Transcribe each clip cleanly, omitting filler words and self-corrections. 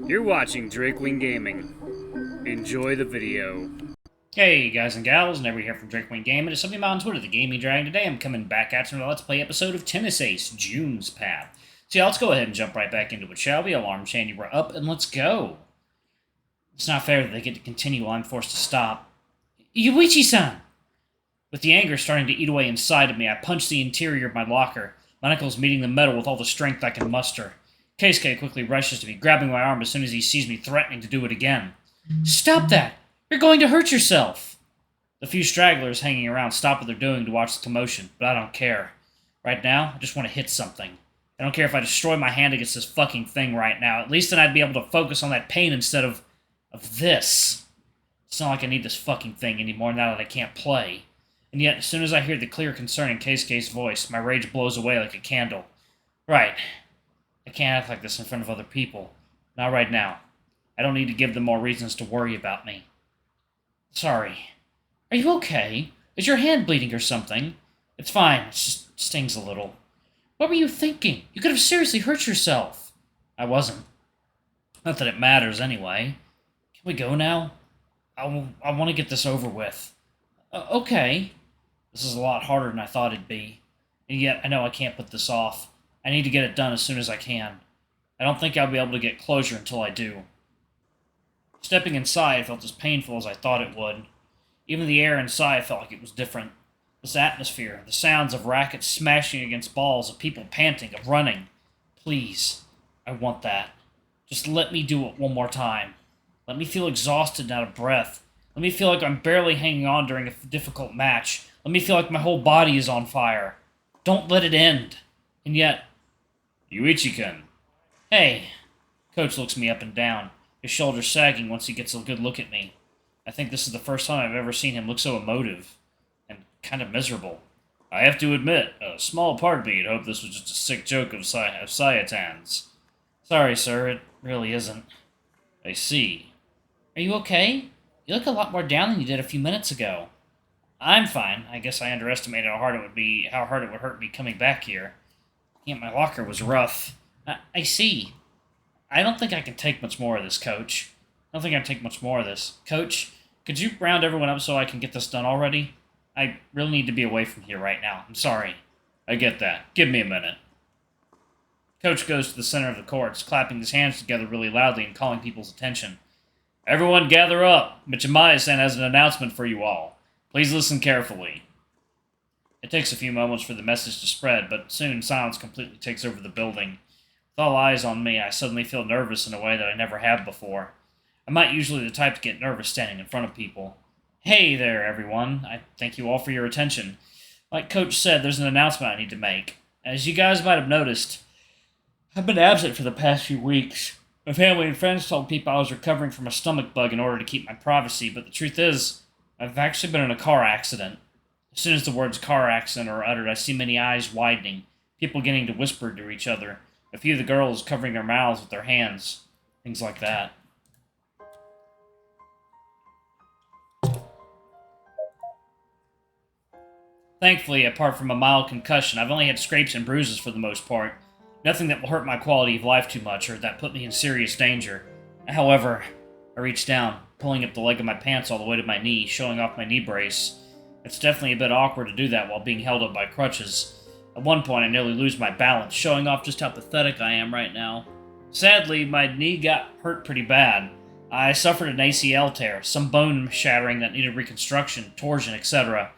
You're watching Drakewing Gaming. Enjoy the video. Hey guys and gals, Never here from Drakewing Gaming. It's something on Twitter, the Gaming Dragon. Today I'm coming back at you with a Let's Play episode of Tennis Ace, June's Path. So yeah, let's go ahead and jump right back into it, shall we? Alarm chain, you were up, and let's go. It's not fair that they get to continue while I'm forced to stop. Yuichi-san! With the anger starting to eat away inside of me, I punch the interior of my locker, my knuckles meeting the metal with all the strength I can muster. Keisuke quickly rushes to me, grabbing my arm as soon as he sees me threatening to do it again. Stop that! You're going to hurt yourself! The few stragglers hanging around stop what they're doing to watch the commotion, but I don't care. Right now, I just want to hit something. I don't care if I destroy my hand against this fucking thing right now. At least then I'd be able to focus on that pain instead of this. It's not like I need this fucking thing anymore now that I can't play. And yet, as soon as I hear the clear concern in Keisuke's voice, my rage blows away like a candle. Right. I can't act like this in front of other people. Not right now. I don't need to give them more reasons to worry about me. Sorry. Are you okay? Is your hand bleeding or something? It's fine. It just stings a little. What were you thinking? You could have seriously hurt yourself. I wasn't. Not that it matters anyway. Can we go now? I want to get this over with. Okay. This is a lot harder than I thought it'd be. And yet, I know I can't put this off. I need to get it done as soon as I can. I don't think I'll be able to get closure until I do. Stepping inside felt as painful as I thought it would. Even the air inside felt like it was different. This atmosphere, the sounds of rackets smashing against balls, of people panting, of running. Please, I want that. Just let me do it one more time. Let me feel exhausted and out of breath. Let me feel like I'm barely hanging on during a difficult match. Let me feel like my whole body is on fire. Don't let it end. And yet... Yuichi-kun. Hey. Coach looks me up and down, his shoulders sagging once he gets a good look at me. I think this is the first time I've ever seen him look so emotive. And kind of miserable. I have to admit, a small part of me had hoped this was just a sick joke of Sayatan's. Sorry, sir, it really isn't. I see. Are you okay? You look a lot more down than you did a few minutes ago. I'm fine. I guess I underestimated how hard it would hurt me coming back here. Yeah, my locker was rough. I see. I don't think I can take much more of this, Coach. I don't think I can take much more of this. Coach, could you round everyone up so I can get this done already? I really need to be away from here right now. I'm sorry. I get that. Give me a minute. Coach goes to the center of the courts, clapping his hands together really loudly and calling people's attention. Everyone gather up. Michimaya-san has an announcement for you all. Please listen carefully. It takes a few moments for the message to spread, but soon silence completely takes over the building. With all eyes on me, I suddenly feel nervous in a way that I never have before. I'm not usually the type to get nervous standing in front of people. Hey there, everyone. I thank you all for your attention. Like Coach said, there's an announcement I need to make. As you guys might have noticed, I've been absent for the past few weeks. My family and friends told people I was recovering from a stomach bug in order to keep my privacy, but the truth is, I've actually been in a car accident. As soon as the words car accident are uttered, I see many eyes widening, people getting to whisper to each other, a few of the girls covering their mouths with their hands, things like that. Thankfully, apart from a mild concussion, I've only had scrapes and bruises for the most part. Nothing that will hurt my quality of life too much or that put me in serious danger. However, I reached down, pulling up the leg of my pants all the way to my knee, showing off my knee brace. It's definitely a bit awkward to do that while being held up by crutches. At one point, I nearly lose my balance, showing off just how pathetic I am right now. Sadly, my knee got hurt pretty bad. I suffered an ACL tear, some bone shattering that needed reconstruction, torsion, etc.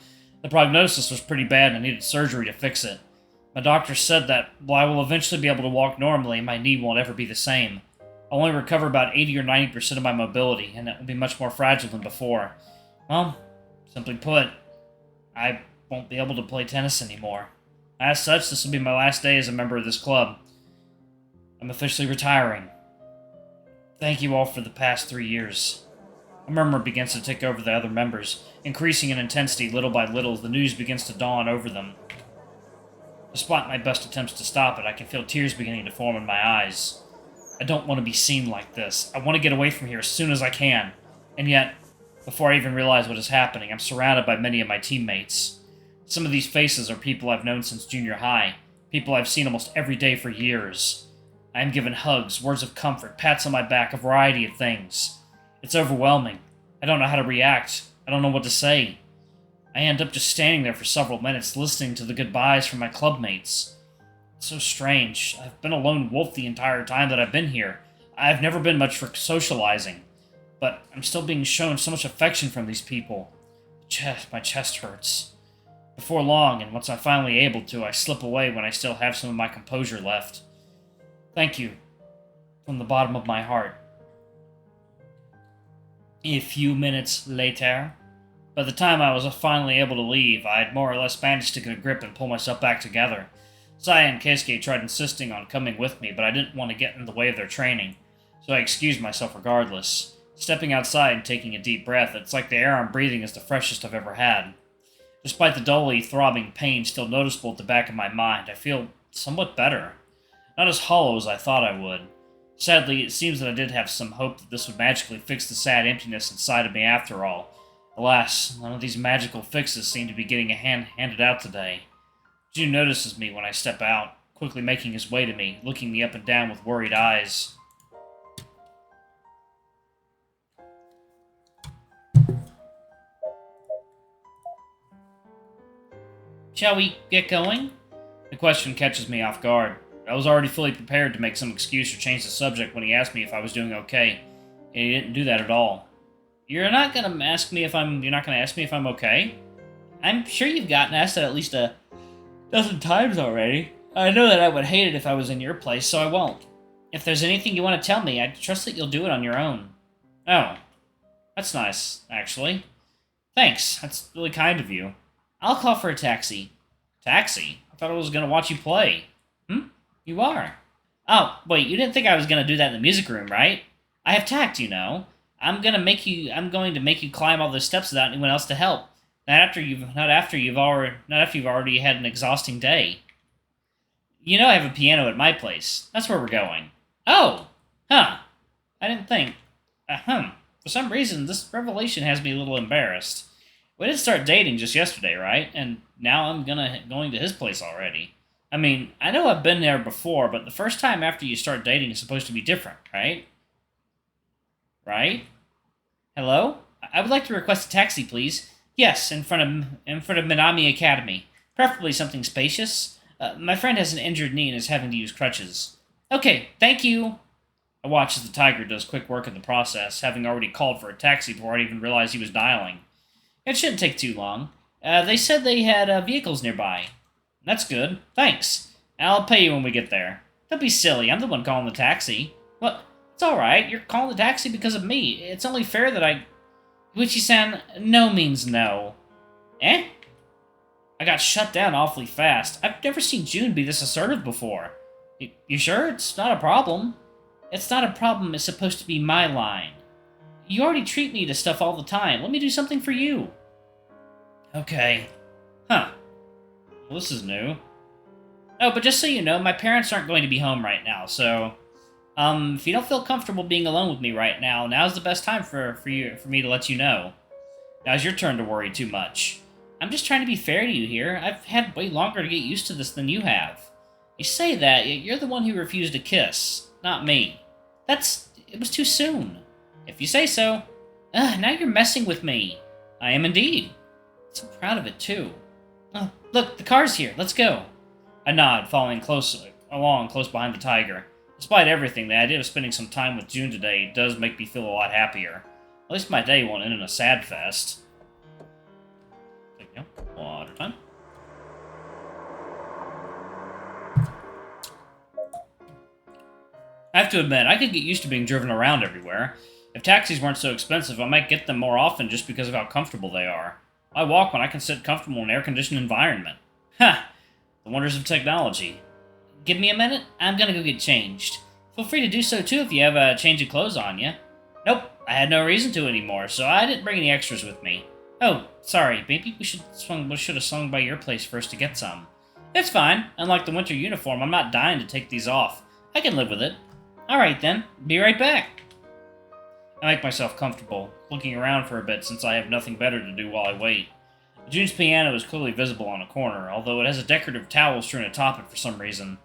The prognosis was pretty bad and I needed surgery to fix it. My doctor said that while I will eventually be able to walk normally, my knee won't ever be the same. I'll only recover about 80 or 90% of my mobility, and it will be much more fragile than before. Well, simply put, I won't be able to play tennis anymore. As such, this will be my last day as a member of this club. I'm officially retiring. Thank you all for the past 3 years. A murmur begins to take over the other members, increasing in intensity little by little as the news begins to dawn over them. Despite my best attempts to stop it, I can feel tears beginning to form in my eyes. I don't want to be seen like this. I want to get away from here as soon as I can. And yet, before I even realize what is happening, I'm surrounded by many of my teammates. Some of these faces are people I've known since junior high, people I've seen almost every day for years. I am given hugs, words of comfort, pats on my back, a variety of things. It's overwhelming. I don't know how to react. I don't know what to say. I end up just standing there for several minutes, listening to the goodbyes from my clubmates. It's so strange. I've been a lone wolf the entire time that I've been here. I've never been much for socializing, but I'm still being shown so much affection from these people. My chest hurts. Before long, and once I'm finally able to, I slip away when I still have some of my composure left. Thank you, from the bottom of my heart. A few minutes later, by the time I was finally able to leave, I had more or less managed to get a grip and pull myself back together. Saya and Keisuke tried insisting on coming with me, but I didn't want to get in the way of their training, so I excused myself regardless. Stepping outside and taking a deep breath, it's like the air I'm breathing is the freshest I've ever had. Despite the dully throbbing pain still noticeable at the back of my mind, I feel somewhat better. Not as hollow as I thought I would. Sadly, it seems that I did have some hope that this would magically fix the sad emptiness inside of me after all. Alas, none of these magical fixes seem to be getting handed out today. June notices me when I step out, quickly making his way to me, looking me up and down with worried eyes. Shall we get going? The question catches me off guard. I was already fully prepared to make some excuse or change the subject when he asked me if I was doing okay, and he didn't do that at all. You're not gonna ask me if I'm okay? I'm sure you've gotten asked that at least a dozen times already. I know that I would hate it if I was in your place, so I won't. If there's anything you want to tell me, I trust that you'll do it on your own. Oh, that's nice, actually. Thanks, that's really kind of you. I'll call for a taxi. Taxi? I thought I was gonna watch you play. You are. Oh, wait, you didn't think I was gonna do that in the music room, right? I have tact, you know. I'm going to make you climb all those steps without anyone else to help. Not after you've already had an exhausting day. You know I have a piano at my place. That's where we're going. Oh! Huh. I didn't think. For some reason, this revelation has me a little embarrassed. We did start dating just yesterday, right? And now I'm going to his place already. I mean, I know I've been there before, but the first time after you start dating is supposed to be different, right? Right? Hello? I would like to request a taxi, please. Yes, in front of Minami Academy. Preferably something spacious. My friend has an injured knee and is having to use crutches. Okay, thank you. I watch as the tiger does quick work in the process, having already called for a taxi before I even realized he was dialing. It shouldn't take too long. They said they had vehicles nearby. That's good. Thanks. I'll pay you when we get there. Don't be silly. I'm the one calling the taxi. What? It's alright. You're calling the taxi because of me. It's only fair that I... Uchi-san, no means no. Eh? I got shut down awfully fast. I've never seen June be this assertive before. You sure? It's not a problem. It's not a problem. It's supposed to be my line. You already treat me to stuff all the time. Let me do something for you. Okay. Huh. Well, this is new. Oh, but just so you know, my parents aren't going to be home right now, so... if you don't feel comfortable being alone with me right now, now's the best time for me to let you know. Now's your turn to worry too much. I'm just trying to be fair to you here. I've had way longer to get used to this than you have. You say that, yet you're the one who refused a kiss, not me. It was too soon. If you say so. Now you're messing with me. I am indeed. So proud of it, too. Oh, look, the car's here. Let's go. I nod, following close behind the tiger. Despite everything, the idea of spending some time with June today does make me feel a lot happier. At least my day won't end in a sad fest. There you go. Water time. I have to admit, I could get used to being driven around everywhere. If taxis weren't so expensive, I might get them more often just because of how comfortable they are. I walk when I can sit comfortable in an air-conditioned environment. Ha! The wonders of technology. Give me a minute, I'm gonna go get changed. Feel free to do so too if you have a change of clothes on you. Nope, I had no reason to anymore, so I didn't bring any extras with me. Oh, sorry, maybe we should have swung by your place first to get some. It's fine. Unlike the winter uniform, I'm not dying to take these off. I can live with it. Alright then, be right back. I make myself comfortable, looking around for a bit since I have nothing better to do while I wait. June's piano is clearly visible on a corner, although it has a decorative towel strewn atop it for some reason.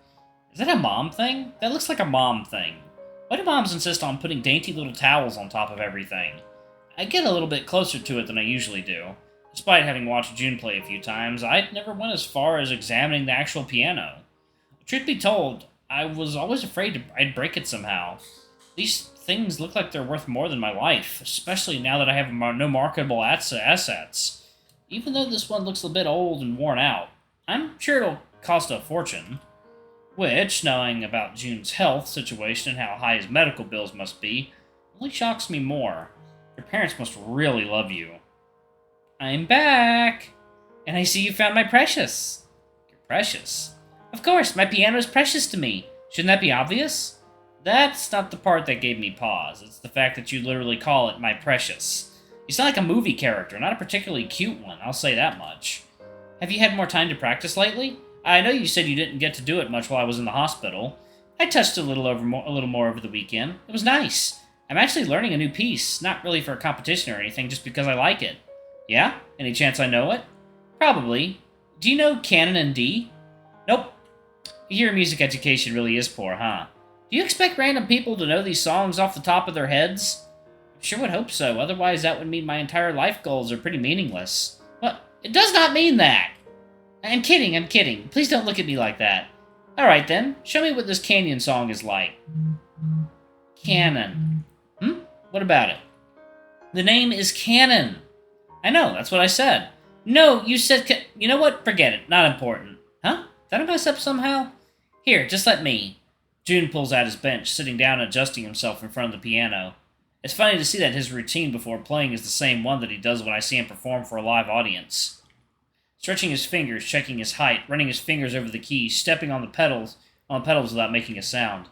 Is that a mom thing? That looks like a mom thing. Why do moms insist on putting dainty little towels on top of everything? I get a little bit closer to it than I usually do. Despite having watched June play a few times, I never went as far as examining the actual piano. Truth be told, I was always afraid I'd break it somehow. These things look like they're worth more than my life, especially now that I have no marketable assets. Even though this one looks a bit old and worn out, I'm sure it'll cost a fortune. Which, knowing about June's health situation and how high his medical bills must be, only shocks me more. Your parents must really love you. I'm back! And I see you found my precious. Your precious? Of course, my piano is precious to me. Shouldn't that be obvious? That's not the part that gave me pause. It's the fact that you literally call it my precious. You sound like a movie character, not a particularly cute one, I'll say that much. Have you had more time to practice lately? I know you said you didn't get to do it much while I was in the hospital. I touched a little more over the weekend. It was nice. I'm actually learning a new piece, not really for a competition or anything, just because I like it. Yeah? Any chance I know it? Probably. Do you know Canon in D? Nope. Your music education really is poor, huh? Do you expect random people to know these songs off the top of their heads? I sure would hope so, otherwise that would mean my entire life goals are pretty meaningless. But it does not mean that! I'm kidding. Please don't look at me like that. Alright then, show me what this Canyon song is like. Canon. What about it? The name is Canon. I know, that's what I said. No, you said you know what? Forget it. Not important. Huh? Did I mess up somehow? Here, just let me. June pulls out his bench, sitting down and adjusting himself in front of the piano. It's funny to see that his routine before playing is the same one that he does when I see him perform for a live audience. Stretching his fingers, checking his height, running his fingers over the keys, stepping on the pedals without making a sound.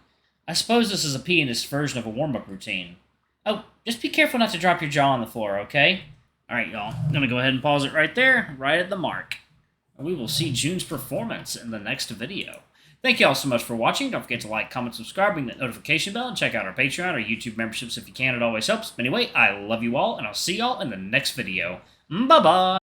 I suppose this is a pianist's version of a warm-up routine. Oh, just be careful not to drop your jaw on the floor, okay? Alright, y'all. I'm gonna go ahead and pause it right there, right at the mark. And we will see June's performance in the next video. Thank you all so much for watching. Don't forget to like, comment, subscribe, ring that notification bell, and check out our Patreon or YouTube memberships if you can. It always helps. Anyway, I love you all, and I'll see y'all in the next video. Bye-bye!